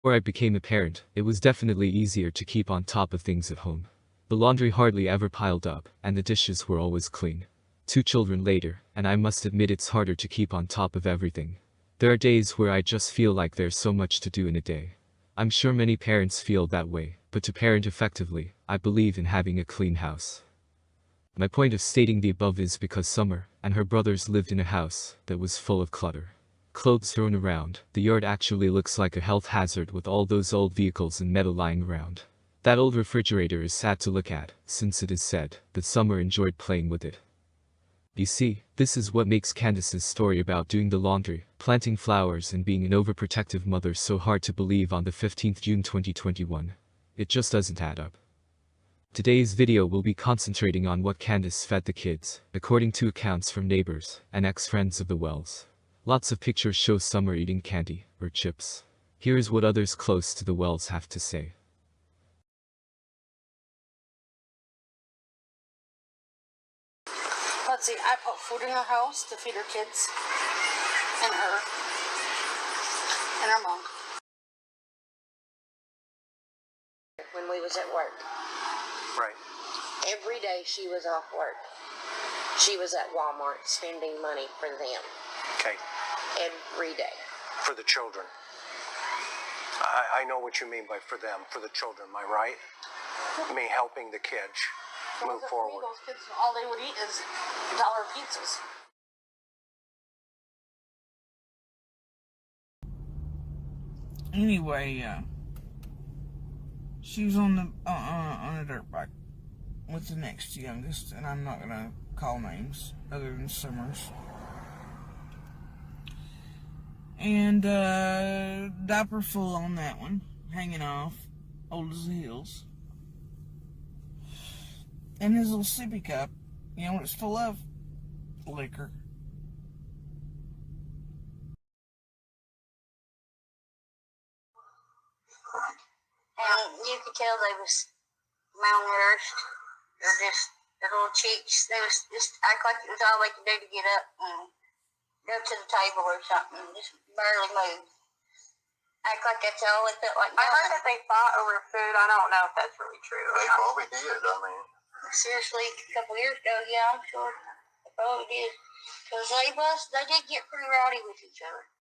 Before I became a parent, it was definitely easier to keep on top of things at home. The laundry hardly ever piled up, and the dishes were always clean. 2 children later, and I must admit it's harder to keep on top of everything. There are days where I just feel like there's so much to do in a day. I'm sure many parents feel that way, but to parent effectively, I believe in having a clean house. My point of stating the above is because Summer and her brothers lived in a house that was full of clutter. Clothes thrown around, the yard actually looks like a health hazard with all those old vehicles and metal lying around. That old refrigerator is sad to look at, since it is said that Summer enjoyed playing with it. You see, this is what makes Candus's story about doing the laundry, planting flowers and being an overprotective mother so hard to believe on the 15th June 2021. It just doesn't add up. Today's video will be concentrating on what Candus fed the kids, according to accounts from neighbors and ex-friends of the Wells. Lots of pictures show Summer eating candy or chips. Here is what others close to the Wells have to say. Let's see, I put food in her house to feed her kids and her mom. When we was at work. Right. Every day she was off work. She was at Walmart spending money for them. Okay. Every day. For the children. I know what you mean by for them, for the children, am I right? I mean helping the kids move forward. Those kids, all they would eat is dollar pizzas. Anyway, she was on a dirt bike with the next youngest, and I'm not gonna call names other than Summers. And diaper full on that one, hanging off, old as the hills. And his little sippy cup, you know, it's full of liquor. And you could tell they was malnourished. Or just their little cheeks. They was just act like it was all they could do to get up and go to the table or something. Just barely move. Act like that's all they felt like doing. I heard that they fought over food. I don't know if that's really true. They probably did. I mean, Seriously, a couple years ago, yeah, I'm sure they probably did. Because they did get pretty rowdy with each other.